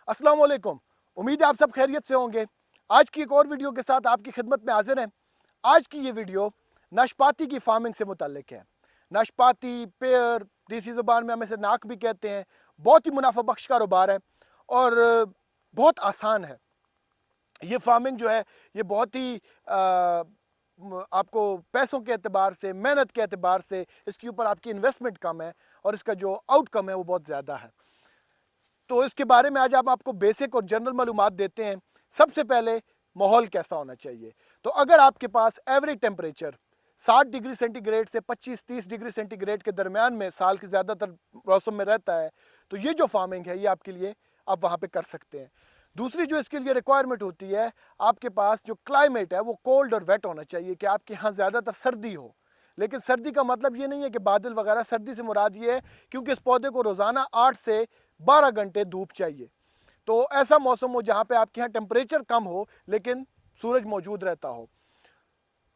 अस्सलाम वालेकुम। उम्मीद है आप सब खैरियत से होंगे। आज की एक और वीडियो के साथ आपकी खिदमत में हाजिर हैं। आज की ये वीडियो नाशपाती की फार्मिंग से मुताल्लिक है। नाशपाती, पेयर, देसी ज़ुबान में हम इसे नाक भी कहते हैं। बहुत ही मुनाफा बख्श कारोबार है और बहुत आसान है। ये फार्मिंग जो है ये बहुत ही आपको पैसों के एतबार से, मेहनत के एतबार से इसके ऊपर आपकी इन्वेस्टमेंट कम है और इसका जो आउटकम है वो बहुत ज़्यादा है। तो इसके बारे में आज हम आपको बेसिक और जनरल मालूमात देते हैं। सबसे पहले माहौल कैसा होना चाहिए। तो अगर आपके पास एवरेज टेम्परेचर 60 डिग्री सेंटीग्रेड से 25-30 डिग्री सेंटीग्रेड के दरमियान में साल के ज़्यादातर मौसम में रहता है, तो ये जो फार्मिंग है ये आपके लिए आप वहाँ पे कर सकते हैं। दूसरी जो इसके लिए रिक्वायरमेंट होती है, आपके पास जो क्लाइमेट है वो कोल्ड और वेट होना चाहिए कि आपके यहाँ ज़्यादातर सर्दी हो। लेकिन सर्दी का मतलब ये नहीं है कि बादल वगैरह, सर्दी से मुराद ये है क्योंकि इस पौधे को रोज़ाना 8 से 12 घंटे धूप चाहिए। तो ऐसा मौसम हो जहाँ पे आपके यहाँ टेम्परेचर कम हो लेकिन सूरज मौजूद रहता हो।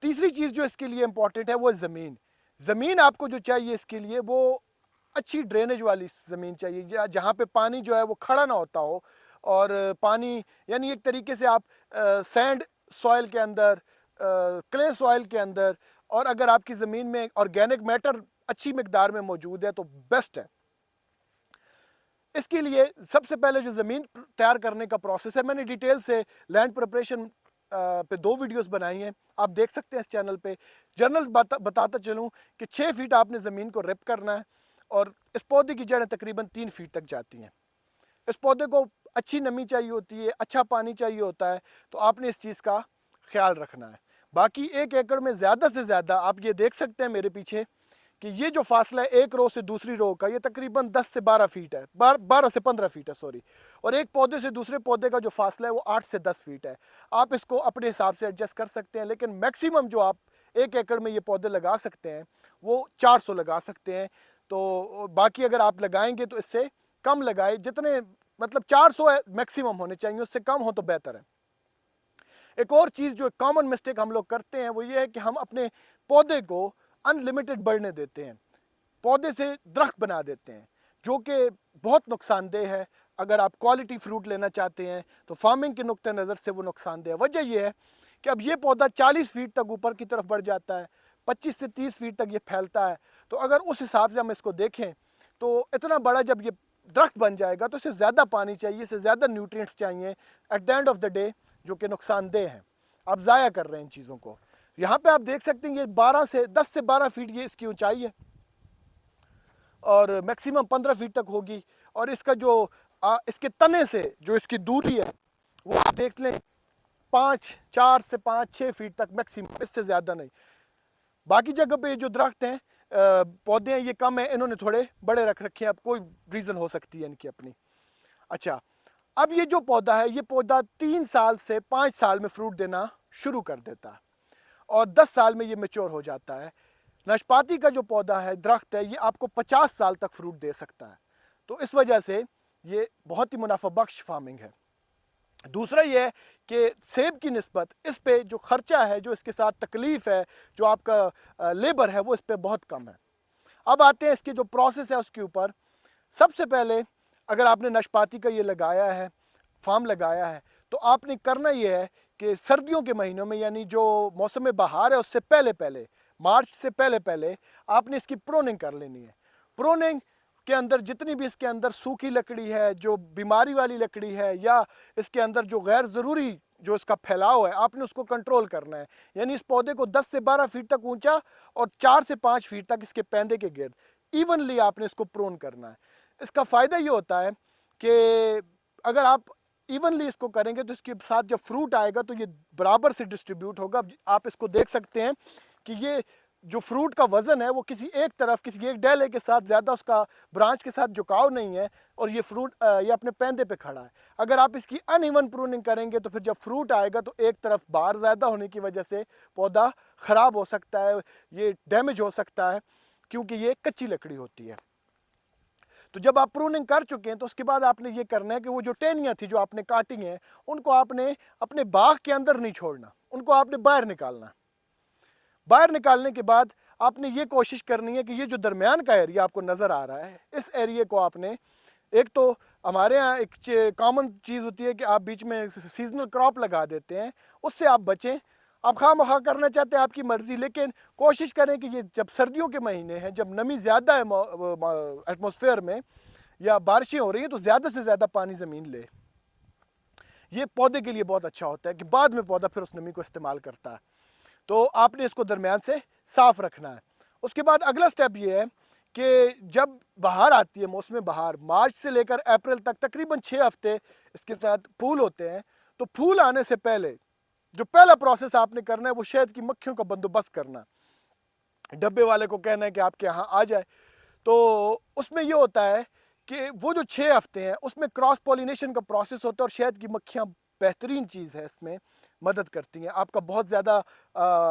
तीसरी चीज़ जो इसके लिए इम्पॉर्टेंट है वो ज़मीन। ज़मीन आपको जो चाहिए इसके लिए वो अच्छी ड्रेनेज वाली ज़मीन चाहिए, जहाँ पे पानी जो है वो खड़ा ना होता हो और पानी यानी एक तरीके से आप सैंड सॉइल के अंदर, क्ले सॉइल के अंदर, और अगर आपकी ज़मीन में ऑर्गेनिक मैटर अच्छी मिकदार में मौजूद है तो बेस्ट है। इसके लिए सबसे पहले जो ज़मीन तैयार करने का प्रोसेस है, मैंने डिटेल से लैंड प्रिपरेशन पे 2 वीडियोस बनाई हैं, आप देख सकते हैं इस चैनल पे। जनरल बताता चलूँ कि 6 फीट आपने ज़मीन को रिप करना है और इस पौधे की जड़ें तकरीबन 3 फीट तक जाती हैं। इस पौधे को अच्छी नमी चाहिए होती है, अच्छा पानी चाहिए होता है, तो आपने इस चीज़ का ख्याल रखना है। बाकी 1 एकड़ में ज़्यादा से ज़्यादा आप ये देख सकते हैं मेरे पीछे कि ये जो फासला है एक रो से दूसरी रो का, ये तकरीबन 10 से 12 फीट है, 12 से 15 फीट है सॉरी। और एक पौधे से दूसरे पौधे का जो फासला है वो 8 से 10 फीट है। आप इसको अपने हिसाब से एडजस्ट कर सकते हैं, लेकिन मैक्सिमम जो आप 1 एकड़ में ये पौधे लगा सकते हैं वो 400 लगा सकते हैं। तो बाकी अगर आप लगाएंगे तो इससे कम लगाए, जितने मतलब 400 मैक्सिमम होने चाहिए, उससे कम हो तो बेहतर है। एक और चीज़ जो कॉमन मिस्टेक हम लोग करते हैं वो ये है कि हम अपने पौधे को अनलिमिटेड बढ़ने देते हैं, पौधे से दरख्त बना देते हैं, जो कि बहुत नुकसानदेह है। अगर आप क्वालिटी फ्रूट लेना चाहते हैं तो फार्मिंग के नुक्ते नज़र से वो नुकसानदेह है। वजह यह है कि अब ये पौधा 40 फीट तक ऊपर की तरफ बढ़ जाता है, 25 से 30 फीट तक ये फैलता है। तो अगर उस हिसाब से हम इसको देखें तो इतना बड़ा जब ये दरख्त बन जाएगा तो इसे ज़्यादा पानी चाहिए, इसे ज़्यादा न्यूट्रिएंट्स चाहिए at the end of the day, जो कि नुकसानदेह हैं। आप ज़ाया कर रहे हैं इन चीज़ों को। यहाँ पे आप देख सकते हैं ये 10 से 12 फीट ये इसकी ऊंचाई है और मैक्सिमम 15 फीट तक होगी। और इसका जो इसके तने से जो इसकी दूरी है वो आप देख लें 4 से 5-6 फीट तक मैक्सिमम, इससे ज़्यादा नहीं। बाकी जगह पे जो दरख्त हैं, पौधे हैं, ये कम है, इन्होंने थोड़े बड़े रख रखे हैं। अब कोई रीज़न हो सकती है इनकी अपनी। अच्छा, अब ये जो पौधा है ये पौधा 3 साल से 5 साल में फ्रूट देना शुरू कर देता है और 10 साल में ये मैच्योर हो जाता है। नाशपाती का जो पौधा है, दरख्त है, ये आपको 50 साल तक फ्रूट दे सकता है। तो इस वजह से ये बहुत ही मुनाफा बख्श फार्मिंग है। दूसरा ये है कि सेब की निस्बत इस पे जो खर्चा है, जो इसके साथ तकलीफ़ है, जो आपका लेबर है, वो इस पे बहुत कम है। अब आते हैं इसकी जो प्रोसेस है उसके ऊपर। सबसे पहले अगर आपने नाशपाती का ये लगाया है, फार्म लगाया है, तो आपने करना ये है कि सर्दियों के महीनों में, यानी जो मौसम बहार है उससे पहले पहले, मार्च से पहले पहले आपने इसकी प्रोनिंग कर लेनी है। प्रोनिंग के अंदर जितनी भी इसके अंदर सूखी लकड़ी है, जो बीमारी वाली लकड़ी है, या इसके अंदर जो गैर ज़रूरी जो इसका फैलाव है, आपने उसको कंट्रोल करना है। यानी इस पौधे को 10 से 12 फीट तक ऊंचा और 4 से 5 फीट तक इसके पैंदे के गिर्द इवनली आपने इसको प्रोन करना है। इसका फ़ायदा ये होता है कि अगर आप इवनली इसको करेंगे तो इसके साथ जब फ्रूट आएगा तो ये बराबर से डिस्ट्रीब्यूट होगा। आप इसको देख सकते हैं कि ये जो फ्रूट का वज़न है वो किसी एक तरफ, किसी एक डेले के साथ ज़्यादा उसका ब्रांच के साथ झुकाव नहीं है और ये फ्रूट ये अपने पैंदे पे खड़ा है। अगर आप इसकी अनइवन प्रूनिंग करेंगे तो फिर जब फ्रूट आएगा तो एक तरफ बार ज़्यादा होने की वजह से पौधा ख़राब हो सकता है, ये डैमेज हो सकता है, क्योंकि ये कच्ची लकड़ी होती है। तो जब आप प्रूनिंग कर चुके हैं तो उसके बाद आपने ये करना है कि वो जो टहनियाँ थी जो आपने काटी हैं, उनको आपने अपने बाग के अंदर नहीं छोड़ना, उनको आपने बाहर निकालना। बाहर निकालने के बाद आपने ये कोशिश करनी है कि ये जो दरमियान का एरिया आपको नज़र आ रहा है, इस एरिए को आपने एक तो हमारे यहाँ एक कॉमन चीज़ होती है कि आप बीच में सीजनल क्रॉप लगा देते हैं, उससे आप बचें। आप खामखा करना चाहते हैं आपकी मर्ज़ी, लेकिन कोशिश करें कि ये जब सर्दियों के महीने हैं, जब नमी ज़्यादा है एटमॉस्फेयर में या बारिशें हो रही हैं, तो ज़्यादा से ज़्यादा पानी ज़मीन ले। ये पौधे के लिए बहुत अच्छा होता है कि बाद में पौधा फिर उस नमी को इस्तेमाल करता है। तो आपने इसको दरमियान से साफ रखना है। उसके बाद अगला स्टेप ये है कि जब बहार आती है, मौसम बहार, मार्च से लेकर अप्रैल तक तकरीबन 6 हफ्ते इसके साथ फूल होते हैं। तो फूल आने से पहले जो पहला प्रोसेस आपने करना है वो शहद की मक्खियों का बंदोबस्त करना। डब्बे वाले को कहना है कि आपके यहाँ आ जाए। तो उसमें ये होता है कि वो जो 6 हफ्ते हैं उसमें क्रॉस पॉलिनेशन का प्रोसेस होता है और शहद की मक्खियाँ बेहतरीन चीज़ है, इसमें मदद करती हैं। आपका बहुत ज़्यादा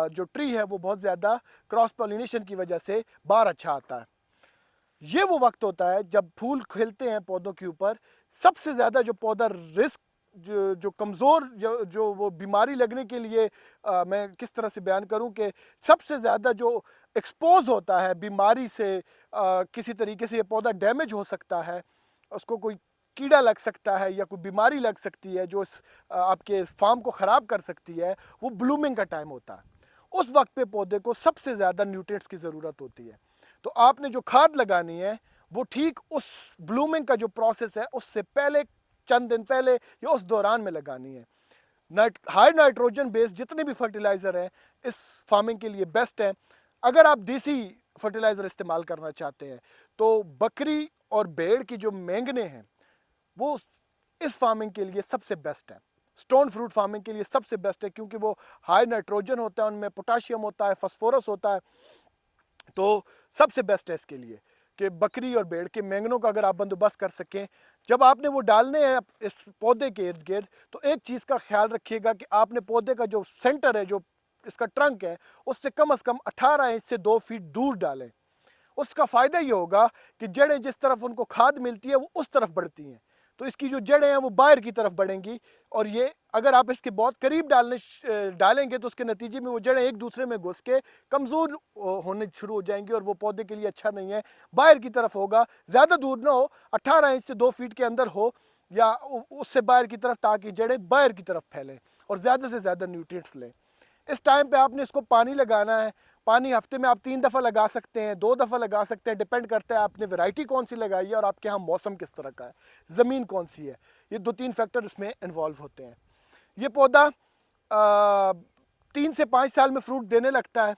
जो ट्री है वो बहुत ज़्यादा क्रॉस पॉलिनेशन की वजह से बाहर अच्छा आता है। ये वो वक्त होता है जब फूल खिलते हैं पौधों के ऊपर। सबसे ज़्यादा जो पौधा रिस्क जो कमज़ोर जो वो बीमारी लगने के लिए मैं किस तरह से बयान करूं कि सबसे ज़्यादा जो एक्सपोज होता है बीमारी से, किसी तरीके से ये पौधा डैमेज हो सकता है, उसको कोई कीड़ा लग सकता है या कोई बीमारी लग सकती है जो आपके फार्म को ख़राब कर सकती है, वो ब्लूमिंग का टाइम होता है। उस वक्त पे पौधे को सबसे ज़्यादा न्यूट्रिएंट्स की ज़रूरत होती है। तो आपने जो खाद लगानी है वो ठीक उस ब्लूमिंग का जो प्रोसेस है उससे पहले, चंद दिन पहले या उस दौरान में लगानी है। हाई नाइट्रोजन बेस्ड जितने भी फर्टिलाइज़र हैं इस फार्मिंग के लिए बेस्ट है। अगर आप देसी फर्टिलाइज़र इस्तेमाल करना चाहते हैं तो बकरी और भेड़ की जो मेंगने हैं वो इस फार्मिंग के लिए सबसे बेस्ट है। स्टोन फ्रूट फार्मिंग के लिए सबसे बेस्ट है क्योंकि वो हाई नाइट्रोजन होता है, उनमें पोटाशियम होता है, फास्फोरस होता है। तो सबसे बेस्ट है इसके लिए कि बकरी और भेड़ के मेंगनों का अगर आप बंदोबस्त कर सकें। जब आपने वो डालने हैं इस पौधे के इर्द गिर्द, तो एक चीज़ का ख्याल रखिएगा कि आपने पौधे का जो सेंटर है, जो इसका ट्रंक है, उससे कम से कम 18 इंच से 2 फीट दूर डालें। उसका फ़ायदा ये होगा कि जड़ें जिस तरफ उनको खाद मिलती है वो उस तरफ बढ़ती हैं, तो इसकी जो जड़ें हैं वो बाहर की तरफ बढ़ेंगी। और ये अगर आप इसके बहुत करीब डालेंगे तो उसके नतीजे में वो जड़ें एक दूसरे में घुस के कमज़ोर होने शुरू हो जाएंगी और वो पौधे के लिए अच्छा नहीं है। बाहर की तरफ होगा, ज़्यादा दूर ना हो, 18 इंच से 2 फीट के अंदर हो या उससे बाहर की तरफ, ताकि जड़ें बाहर की तरफ फैलें और ज़्यादा से ज़्यादा न्यूट्रिएंट्स लें। इस टाइम पे आपने इसको पानी लगाना है। पानी हफ्ते में आप 3 दफ़ा लगा सकते हैं, 2 दफ़ा लगा सकते हैं, डिपेंड करता है आपने वैरायटी कौन सी लगाई है और आपके यहाँ मौसम किस तरह का है, ज़मीन कौन सी है। ये 2-3 फैक्टर इसमें इन्वॉल्व होते हैं। ये पौधा 3 से 5 साल में फ्रूट देने लगता है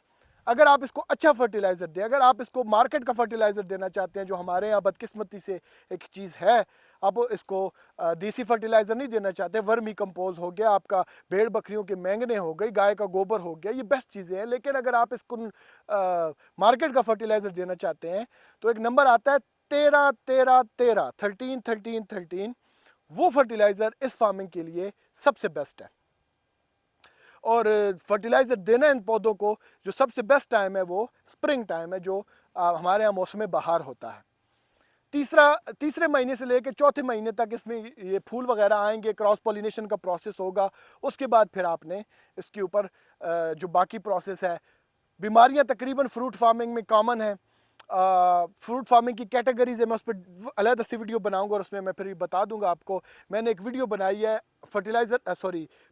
अगर आप इसको अच्छा फर्टिलाइज़र दें। अगर आप इसको मार्केट का फर्टिलाइज़र देना चाहते हैं, जो हमारे यहाँ बदकिस्मती से एक चीज़ है, आप इसको देसी फर्टिलाइज़र नहीं देना चाहते, वर्मी कंपोज हो गया आपका, भेड़ बकरियों के मेंगने हो गई, गाय का गोबर हो गया, ये बेस्ट चीज़ें हैं। लेकिन अगर आप इसको मार्केट का फर्टिलाइज़र देना चाहते हैं तो एक नंबर आता है 13-13-13, 13-13-13, वो फर्टिलाइज़र इस फार्मिंग के लिए सबसे बेस्ट है। और फर्टिलाइज़र देना इन पौधों को जो सबसे बेस्ट टाइम है वो स्प्रिंग टाइम है, जो हमारे यहाँ मौसम बहार होता है। तीसरे महीने से लेकर चौथे महीने तक इसमें ये फूल वगैरह आएंगे, क्रॉस पॉलिनेशन का प्रोसेस होगा। उसके बाद फिर आपने इसके ऊपर जो बाकी प्रोसेस है, बीमारियां तकरीबन फ्रूट फार्मिंग में कॉमन है। फ्रूट फार्मिंग की कैटेगरीज है, मैं उस पर अलग से वीडियो बनाऊंगा और उसमें मैं फिर बता दूंगा आपको। मैंने एक वीडियो बनाई है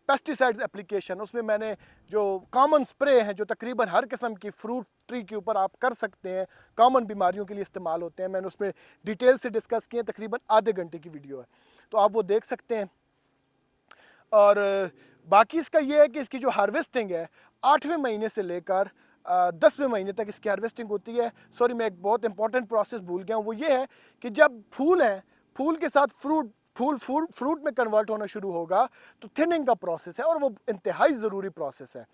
पेस्टिसाइड्स एप्लीकेशन, उसमें मैंने जो कॉमन स्प्रे हैं जो तकरीबन हर किस्म की फ्रूट ट्री के ऊपर आप कर सकते हैं, कॉमन बीमारियों के लिए इस्तेमाल होते हैं, मैंने उसमें डिटेल से डिस्कस किए। तकरीबन आधे घंटे की वीडियो है, तो आप वो देख सकते हैं। और बाकी इसका ये है कि इसकी जो हार्वेस्टिंग है 8वें महीने से लेकर 10वें महीने तक इसकी हार्वेस्टिंग होती है। सॉरी, मैं एक बहुत इंपॉर्टेंट प्रोसेस भूल गया हूँ, वो ये है कि जब फूल हैं, फूल के साथ फ्रूट में कन्वर्ट होना शुरू होगा तो थिनिंग का प्रोसेस है और वो इंतहाई ज़रूरी प्रोसेस है।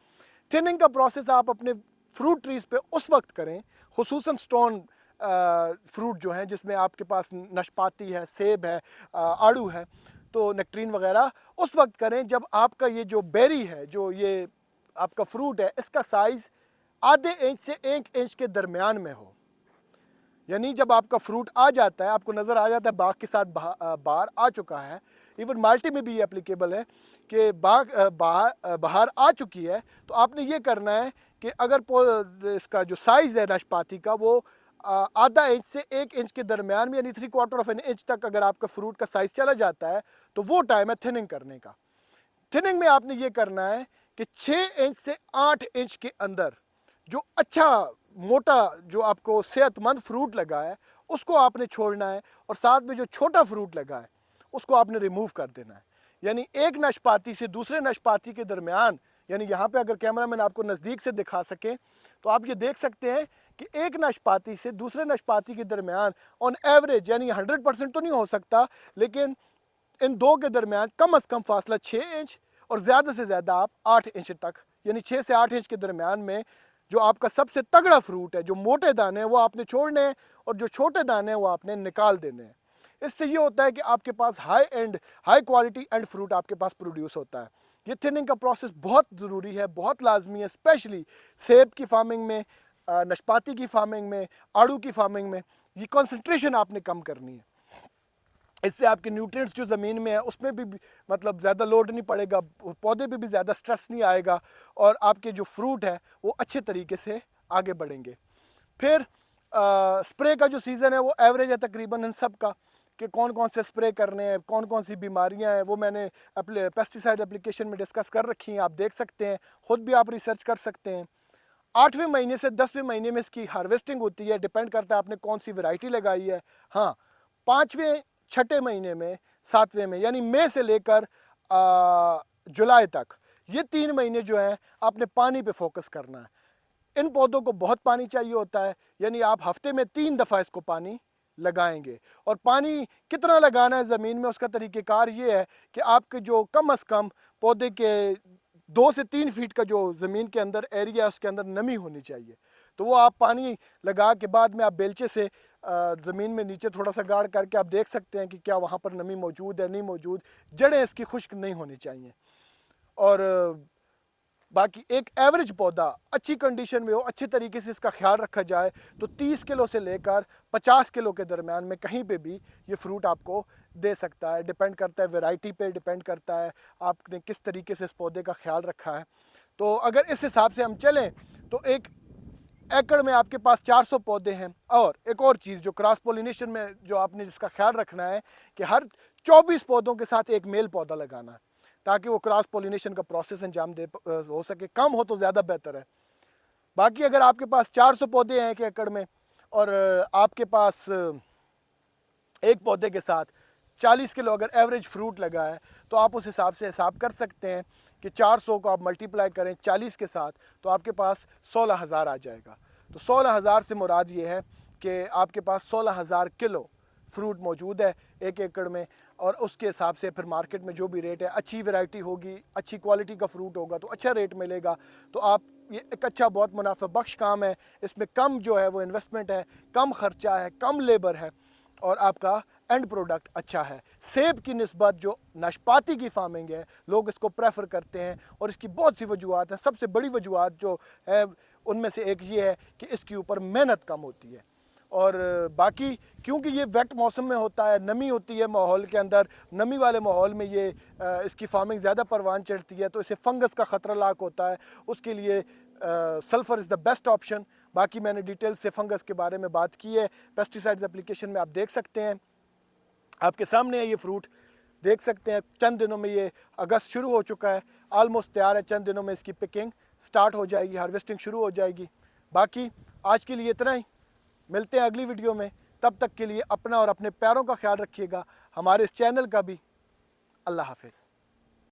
थिनिंग का प्रोसेस आप अपने फ्रूट ट्रीज़ पे उस वक्त करें, खुसूसन स्टोन फ्रूट जो हैं जिसमें आपके पास नाशपाती है, सेब है, आड़ू है, तो नेक्ट्रीन वगैरह, उस वक्त करें जब आपका ये जो बेरी है, जो ये आपका फ्रूट है, इसका साइज़ आधे इंच से 1 इंच के दरमियान में हो। यानी जब आपका फ्रूट आ जाता है, आपको नज़र आ जाता है बाग के साथ बाहर आ चुका है। इवन माल्टी में भी ये एप्लीकेबल है कि बाहर आ चुकी है, तो आपने ये करना है कि अगर इसका जो साइज़ है नाशपाती का वो आधा इंच से 1 इंच के दरमियान में, यानी 3/4 इंच तक अगर आपका फ्रूट का साइज चला जाता है तो वो टाइम है थिनिंग करने का। थिनिंग में आपने ये करना है कि 6 इंच से 8 इंच के अंदर जो अच्छा मोटा जो आपको सेहतमंद फ्रूट लगा है उसको आपने छोड़ना है, और साथ में जो छोटा फ्रूट लगा है उसको आपने रिमूव कर देना है। यानी एक नाशपाती से दूसरे नाशपाती के दरमियान, यानी यहाँ पे अगर कैमरामैन आपको नज़दीक से दिखा सके तो आप ये देख सकते हैं कि एक नाशपाती से दूसरे नाशपाती के दरमियान ऑन एवरेज, यानी 100% तो नहीं हो सकता, लेकिन इन दो के दरमियान कम से कम फासला 6 इंच और ज़्यादा से ज़्यादा आप 8 इंच तक, यानी 6 से 8 इंच के दरमियान में जो आपका सबसे तगड़ा फ्रूट है, जो मोटे दाने हैं वो आपने छोड़ने हैं और जो छोटे दाने हैं वो आपने निकाल देने हैं। इससे ये होता है कि आपके पास हाई क्वालिटी एंड फ्रूट आपके पास प्रोड्यूस होता है। ये थिनिंग का प्रोसेस बहुत ज़रूरी है, बहुत लाजमी है, स्पेशली सेब की फार्मिंग में, नाशपाती की फार्मिंग में, आड़ू की फार्मिंग में। ये कंसंट्रेशन आपने कम करनी है। इससे आपके न्यूट्रिएंट्स जो ज़मीन में है उसमें भी मतलब ज़्यादा लोड नहीं पड़ेगा, पौधे पे भी ज़्यादा स्ट्रेस नहीं आएगा, और आपके जो फ्रूट है वो अच्छे तरीके से आगे बढ़ेंगे। फिर स्प्रे का जो सीज़न है वो एवरेज है तकरीबन इन सब का, कि कौन कौन से स्प्रे करने हैं, कौन कौन सी बीमारियां हैं, वो मैंने पेस्टिसाइड एप्लीकेशन में डिस्कस कर रखी हैं, आप देख सकते हैं, ख़ुद भी आप रिसर्च कर सकते हैं। 8वें महीने से 10वें महीने में इसकी हार्वेस्टिंग होती है, डिपेंड करता है आपने कौन सी वैरायटी लगाई है। हाँ, 5वें 6ठे महीने में, 7वें में, यानी मई से लेकर जुलाई तक, ये 3 महीने जो हैं आपने पानी पे फोकस करना है। इन पौधों को बहुत पानी चाहिए होता है, यानी आप हफ्ते में 3 दफ़ा इसको पानी लगाएंगे। और पानी कितना लगाना है ज़मीन में, उसका तरीक़ेकार ये है कि आपके जो कम अज़ कम पौधे के 2 से 3 फीट का जो ज़मीन के अंदर एरिया है उसके अंदर नमी होनी चाहिए। तो वो आप पानी लगा के बाद में आप बेलचे से ज़मीन में नीचे थोड़ा सा गाड़ करके आप देख सकते हैं कि क्या वहाँ पर नमी मौजूद है, नहीं मौजूद। जड़ें इसकी खुश्क नहीं होनी चाहिए। और बाकी एक एवरेज पौधा अच्छी कंडीशन में हो, अच्छे तरीके से इसका ख्याल रखा जाए तो 30 किलो से लेकर 50 किलो के दरमियान में कहीं पे भी ये फ्रूट आपको दे सकता है। डिपेंड करता है वैरायटी पे, डिपेंड करता है आपने किस तरीके से इस पौधे का ख्याल रखा है। तो अगर इस हिसाब से हम चलें तो एक एकड़ में आपके पास 400 पौधे हैं। और एक और चीज़ जो क्रॉस पोलिनेशन में जो आपने जिसका ख्याल रखना है कि हर 24 पौधों के साथ एक मेल पौधा लगाना है, ताकि वो क्रॉस पोलिनेशन का प्रोसेस अंजाम दे हो सके। कम हो तो ज़्यादा बेहतर है। बाकी अगर आपके पास 400 पौधे हैं एक एकड़ में और आपके पास एक पौधे के साथ 40 किलो अगर एवरेज फ्रूट लगा है, तो आप उस हिसाब से हिसाब कर सकते हैं कि 400 को आप मल्टीप्लाई करें 40 के साथ तो आपके पास 16,000 आ जाएगा। तो 16,000 से मुराद ये है कि आपके पास 16,000 किलो फ्रूट मौजूद है एक एकड़ में। और उसके हिसाब से फिर मार्केट में जो भी रेट है, अच्छी वैरायटी होगी, अच्छी क्वालिटी का फ्रूट होगा तो अच्छा रेट मिलेगा। तो आप ये एक अच्छा बहुत मुनाफा बख्श काम है। इसमें कम जो है वो इन्वेस्टमेंट है, कम ख़र्चा है, कम लेबर है, और आपका एंड प्रोडक्ट अच्छा है। सेब की निस्बत जो नाशपाती की फार्मिंग है, लोग इसको प्रेफर करते हैं, और इसकी बहुत सी वजूहत हैं। सबसे बड़ी वजूहत जो है उनमें से एक ये है कि इसके ऊपर मेहनत कम होती है। और बाकी क्योंकि ये वेट मौसम में होता है, नमी होती है माहौल के अंदर, नमी वाले माहौल में ये इसकी फार्मिंग ज़्यादा परवान चढ़ती है, तो इसे फंगस का ख़तरा लाक होता है। उसके लिए sulphur is the best option. बाकी मैंने डिटेल से फंगस के बारे में बात की है, पेस्टिसाइड्स एप्लीकेशन में आप देख सकते हैं। आपके सामने है ये फ्रूट, देख सकते हैं। चंद दिनों में ये अगस्त शुरू हो चुका है, आलमोस्ट तैयार है। चंद दिनों में इसकी पिकिंग स्टार्ट हो जाएगी, हार्वेस्टिंग शुरू हो जाएगी। बाकी आज के लिए इतना ही, मिलते हैं अगली वीडियो में। तब तक के लिए अपना और अपने प्यारों का ख्याल रखिएगा, हमारे इस चैनल का भी। अल्लाह हाफिज़।